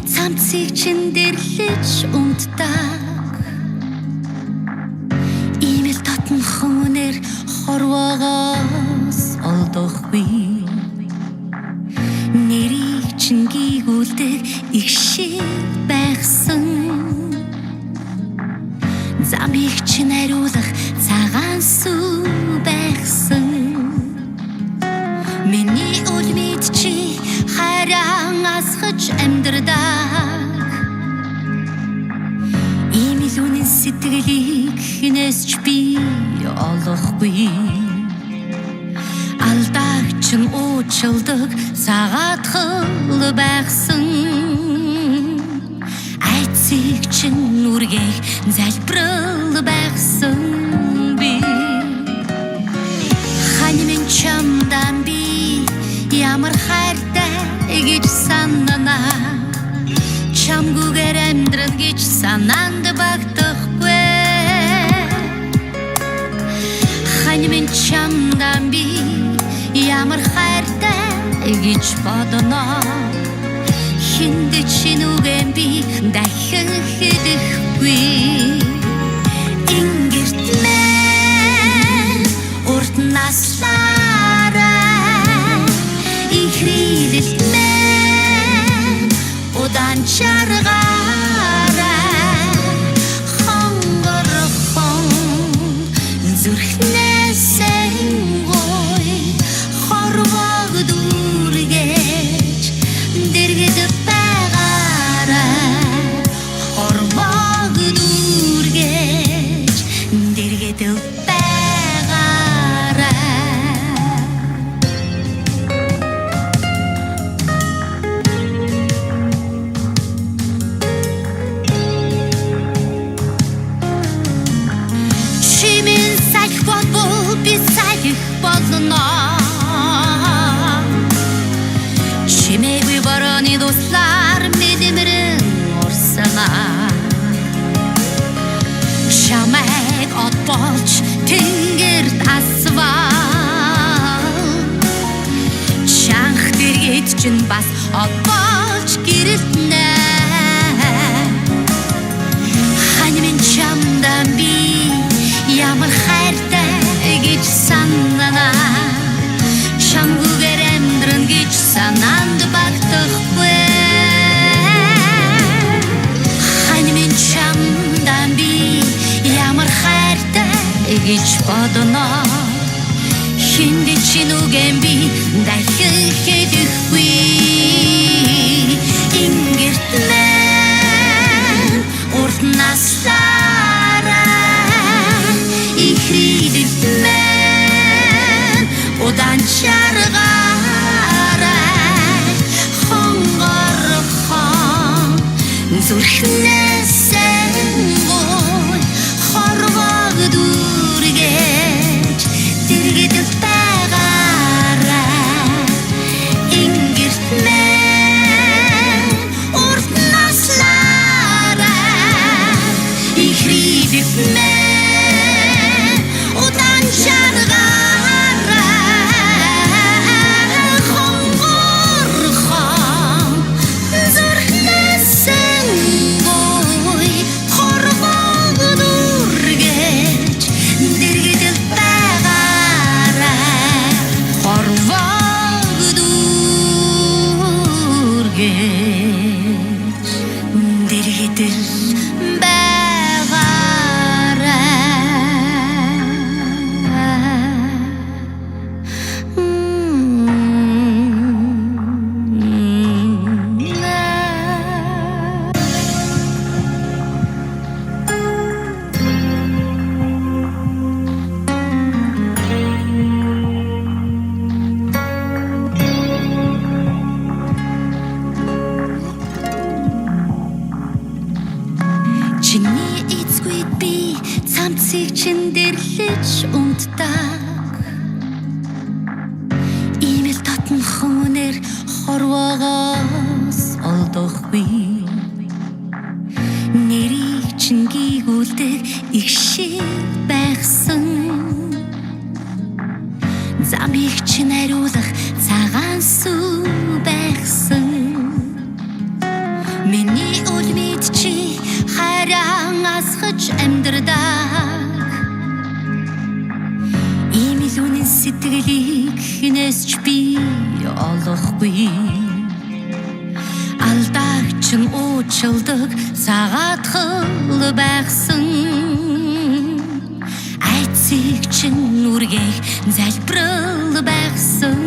цамцыг чин дэрлэж унтдаг. Имэл татн хүмүүнээр хорвоогоос олдохгүй. Нэрийг чин гийгүүлдэг их шиг байхсан. Замыг чин хариулах цагаан сүү байхсан. Миний үлмид чи харан асгаж амьдрдаг. Имэл үнэн сэтгэлийг хинээс ч би олохгүй. Алдаагч уучлдаг цагаатхал байхсан. Айцыг чин үргэх залбирал байхсан би. Ханимын чамдан би ямар хайртай гэж санана. Чамгүйгээр амьдрал гэж санаанд багтахгүй. Ханимын чамдан би ямар хайртай гэж бодно. Хинд чинүгэн би дахин хэдэхгүй. Ингэрт мэн урт наслаарай. Ихрилэлт мэн удаан чаргаарай. Хонгорхон зүрхнээсээ гой хорвог дүүргэж дэргэд чимээгүй борооны дуслаар мэдэмрэн урсана. Чамайг от болж тэнгэрт асвал. Чанх дэргэд чин бас от болж гэрэлтнэ. Ханимын чамдан би ямар хайртай гэж санана. Чамгүйгээр амьдран гэж санаанд багтахгүй. Ханимын чамдан би ямар хайртай гэж бодно. Хинд чинүгэн би дахин хэдэхгүй. Ингэрт мэн урт наслаарай. Ихрилэлт мэн удаан чаргаарай. Хонгорхон зүрхнээсээ гой хорвог дүүргэж дэргэд байгаарай. Ингэрт мэн урт наслаарай. Ихрилэлт мэн удаан чаргаарай. Хонгорхон зүрхнээсээ гой хорвог дүүргэж дэргэд байгаарай. Хорвог дүүргэж дэргэд чиний эцгүйд би цамцыг чин дэрлэж унтдаг. Имэл татн хүмүүнээр хорвоогоос олдохгүй. Нэрийг чин гийгүүлдэг их шиг байхсан. Замыг чин хариулах цагаан сүү байхсан. амьдрдаг ийм л үнэн сэтгэлийг хинээс ч би олохгүй алдаагч уучлдаг сагаатхал байсан айцыг чин үргэх залбирал байсан